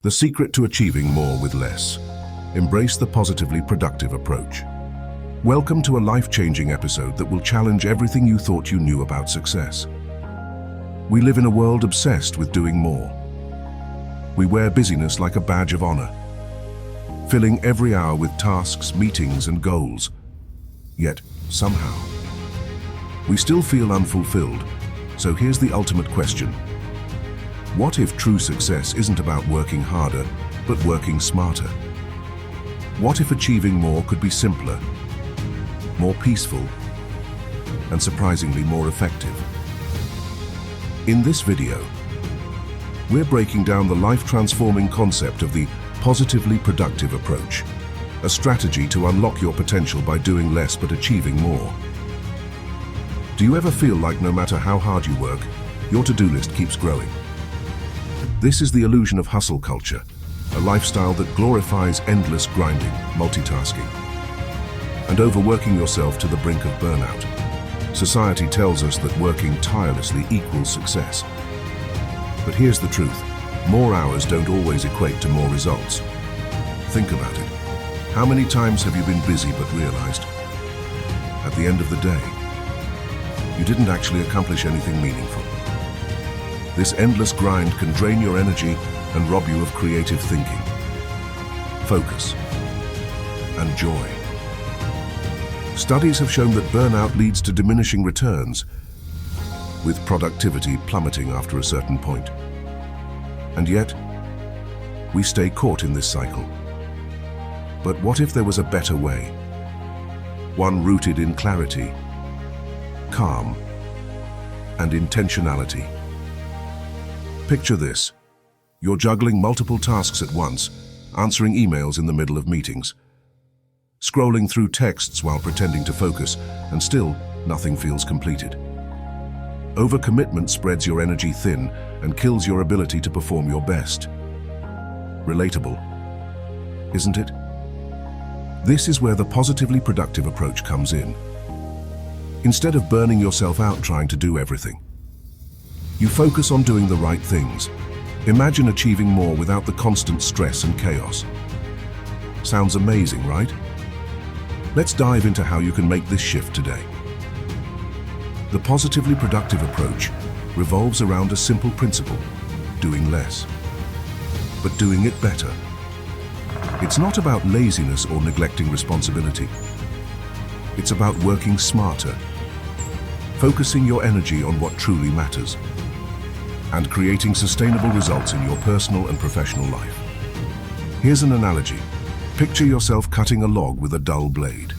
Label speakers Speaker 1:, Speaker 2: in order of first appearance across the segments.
Speaker 1: The secret to achieving more with less. Embrace the positively productive approach. Welcome to a life-changing episode that will challenge everything you thought you knew about success. We live in a world obsessed with doing more. We wear busyness like a badge of honor, filling every hour with tasks, meetings, and goals. Yet, somehow, we still feel unfulfilled. So here's the ultimate question. What if true success isn't about working harder, but working smarter? What if achieving more could be simpler, more peaceful, and surprisingly more effective? In this video, we're breaking down the life-transforming concept of the positively productive approach, a strategy to unlock your potential by doing less but achieving more. Do you ever feel like no matter how hard you work, your to-do list keeps growing? This is the illusion of hustle culture, a lifestyle that glorifies endless grinding, multitasking, and overworking yourself to the brink of burnout. Society tells us that working tirelessly equals success. But here's the truth. More hours don't always equate to more results. Think about it. How many times have you been busy but realized, at the end of the day, you didn't actually accomplish anything meaningful? This endless grind can drain your energy and rob you of creative thinking, focus, and joy. Studies have shown that burnout leads to diminishing returns, with productivity plummeting after a certain point. And yet, we stay caught in this cycle. But what if there was a better way? One rooted in clarity, calm, and intentionality. Picture this. You're juggling multiple tasks at once, answering emails in the middle of meetings, scrolling through texts while pretending to focus, and still nothing feels completed. Overcommitment spreads your energy thin and kills your ability to perform your best. Relatable, isn't it? This is where the positively productive approach comes in. Instead of burning yourself out trying to do everything, you focus on doing the right things. Imagine achieving more without the constant stress and chaos. Sounds amazing, right? Let's dive into how you can make this shift today. The positively productive approach revolves around a simple principle: doing less, but doing it better. It's not about laziness or neglecting responsibility. It's about working smarter, focusing your energy on what truly matters, and creating sustainable results in your personal and professional life. Here's an analogy. Picture yourself cutting a log with a dull blade.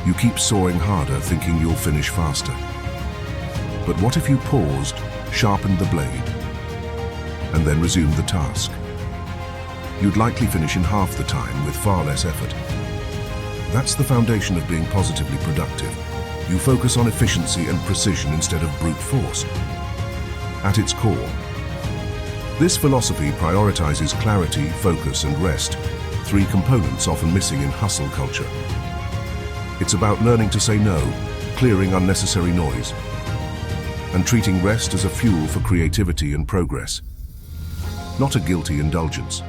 Speaker 1: You keep sawing harder, thinking you'll finish faster. But what if you paused, sharpened the blade, and then resumed the task? You'd likely finish in half the time with far less effort. That's the foundation of being positively productive. You focus on efficiency and precision instead of brute force. At its core, this philosophy prioritizes clarity, focus, and rest, three components often missing in hustle culture. It's about learning to say no, clearing unnecessary noise, and treating rest as a fuel for creativity and progress, not a guilty indulgence.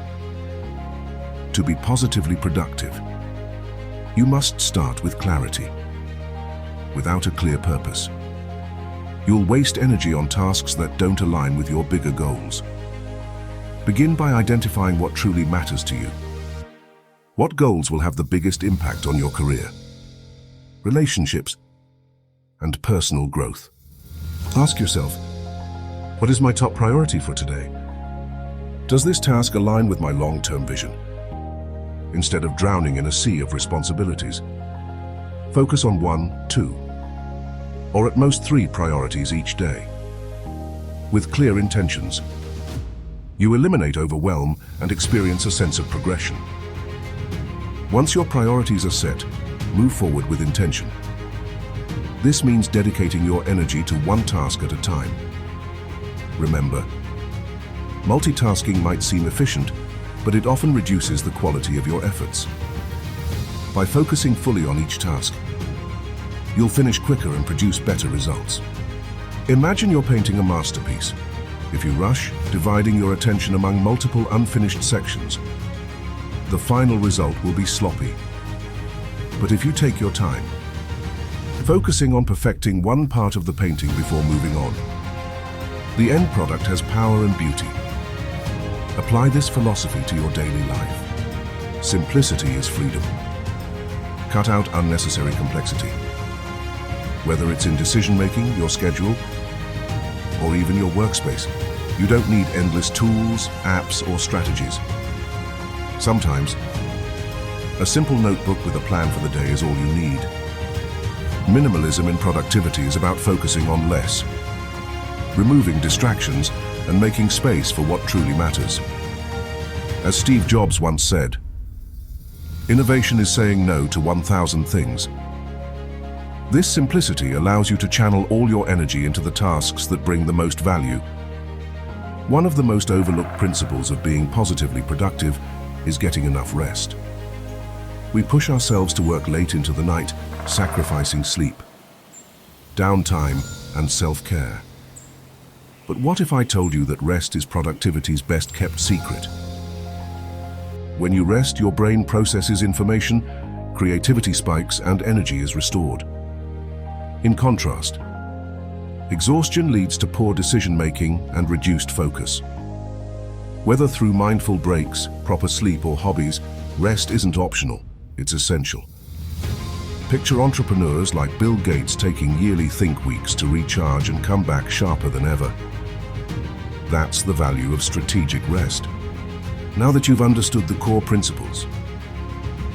Speaker 1: To be positively productive, you must start with clarity. Without a clear purpose, you'll waste energy on tasks that don't align with your bigger goals. Begin by identifying what truly matters to you. What goals will have the biggest impact on your career, relationships, and personal growth? Ask yourself, what is my top priority for today? Does this task align with my long-term vision? Instead of drowning in a sea of responsibilities, focus on 1, 2, or at most 3 priorities each day. With clear intentions, you eliminate overwhelm and experience a sense of progression. Once your priorities are set, move forward with intention. This means dedicating your energy to one task at a time. Remember, multitasking might seem efficient, but it often reduces the quality of your efforts. By focusing fully on each task, you'll finish quicker and produce better results. Imagine you're painting a masterpiece. If you rush, dividing your attention among multiple unfinished sections, the final result will be sloppy. But if you take your time, focusing on perfecting one part of the painting before moving on, the end product has power and beauty. Apply this philosophy to your daily life. Simplicity is freedom. Cut out unnecessary complexity. Whether it's in decision-making, your schedule, or even your workspace, you don't need endless tools, apps, or strategies. Sometimes, a simple notebook with a plan for the day is all you need. Minimalism in productivity is about focusing on less, removing distractions, and making space for what truly matters. As Steve Jobs once said, innovation is saying no to 1,000 things. This simplicity allows you to channel all your energy into the tasks that bring the most value. One of the most overlooked principles of being positively productive is getting enough rest. We push ourselves to work late into the night, sacrificing sleep, downtime, and self-care. But what if I told you that rest is productivity's best-kept secret? When you rest, your brain processes information, creativity spikes, and energy is restored. In contrast, exhaustion leads to poor decision-making and reduced focus. Whether through mindful breaks, proper sleep, or hobbies, rest isn't optional, it's essential. Picture entrepreneurs like Bill Gates taking yearly think weeks to recharge and come back sharper than ever. That's the value of strategic rest. Now that you've understood the core principles,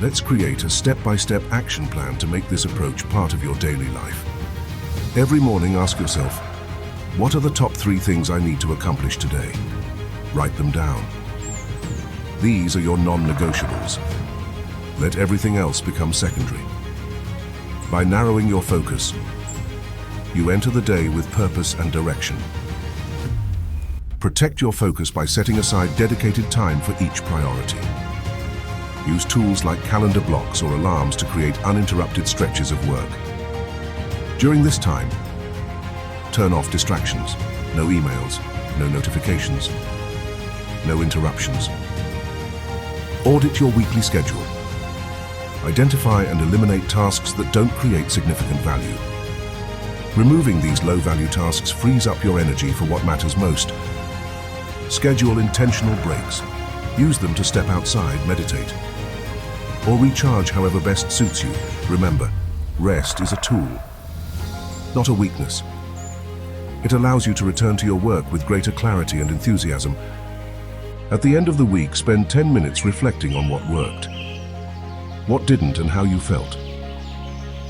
Speaker 1: let's create a step-by-step action plan to make this approach part of your daily life. Every morning, ask yourself, what are the top 3 things I need to accomplish today? Write them down. These are your non-negotiables. Let everything else become secondary. By narrowing your focus, you enter the day with purpose and direction. Protect your focus by setting aside dedicated time for each priority. Use tools like calendar blocks or alarms to create uninterrupted stretches of work. During this time, turn off distractions. No emails, no notifications, no interruptions. Audit your weekly schedule. Identify and eliminate tasks that don't create significant value. Removing these low-value tasks frees up your energy for what matters most. Schedule intentional breaks. Use them to step outside, meditate, or recharge however best suits you. Remember, rest is a tool, not a weakness. It allows you to return to your work with greater clarity and enthusiasm. At the end of the week, spend 10 minutes reflecting on what worked, what didn't, and how you felt.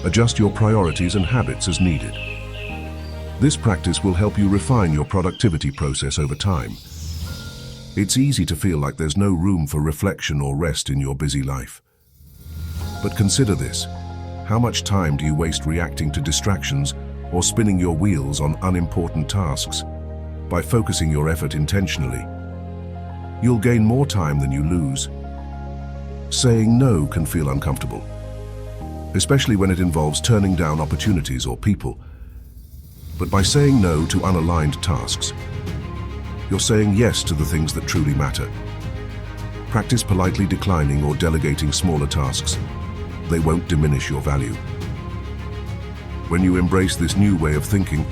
Speaker 1: Adjust your priorities and habits as needed. This practice will help you refine your productivity process over time. It's easy to feel like there's no room for reflection or rest in your busy life. But consider this. How much time do you waste reacting to distractions or spinning your wheels on unimportant tasks? By focusing your effort intentionally, you'll gain more time than you lose. Saying no can feel uncomfortable, especially when it involves turning down opportunities or people. But by saying no to unaligned tasks, you're saying yes to the things that truly matter. Practice politely declining or delegating smaller tasks. They won't diminish your value. When you embrace this new way of thinking,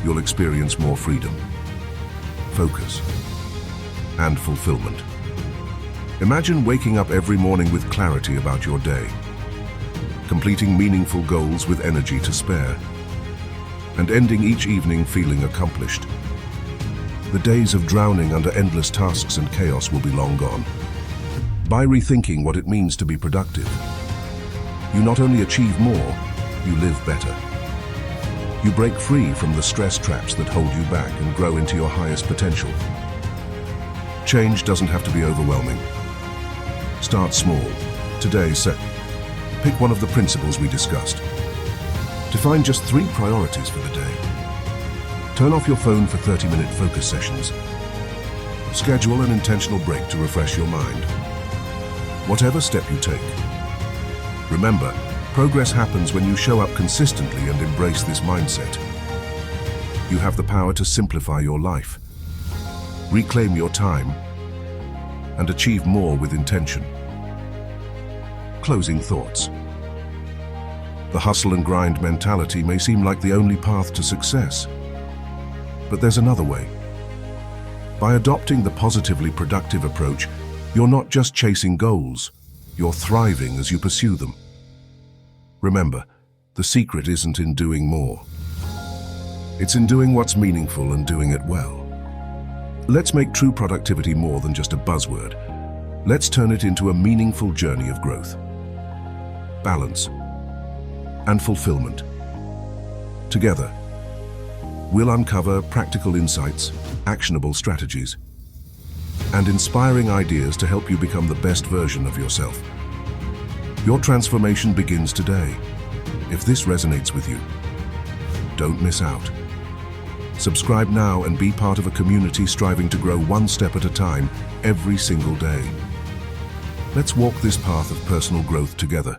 Speaker 1: you'll experience more freedom, focus, and fulfillment. Imagine waking up every morning with clarity about your day, completing meaningful goals with energy to spare, and ending each evening feeling accomplished. The days of drowning under endless tasks and chaos will be long gone. By rethinking what it means to be productive, you not only achieve more, you live better. You break free from the stress traps that hold you back and grow into your highest potential. Change doesn't have to be overwhelming. Start small. Today, pick one of the principles we discussed. Define just 3 priorities for the day. Turn off your phone for 30-minute focus sessions. Schedule an intentional break to refresh your mind. Whatever step you take, remember, progress happens when you show up consistently and embrace this mindset. You have the power to simplify your life. reclaim your time, and achieve more with intention. Closing thoughts. The hustle and grind mentality may seem like the only path to success, but there's another way. By adopting the positively productive approach, you're not just chasing goals, you're thriving as you pursue them. Remember, the secret isn't in doing more. It's in doing what's meaningful and doing it well. Let's make true productivity more than just a buzzword. Let's turn it into a meaningful journey of growth, balance, and fulfillment. Together, we'll uncover practical insights, actionable strategies, and inspiring ideas to help you become the best version of yourself. Your transformation begins today. If this resonates with you, don't miss out. Subscribe now and be part of a community striving to grow one step at a time every single day. Let's walk this path of personal growth together.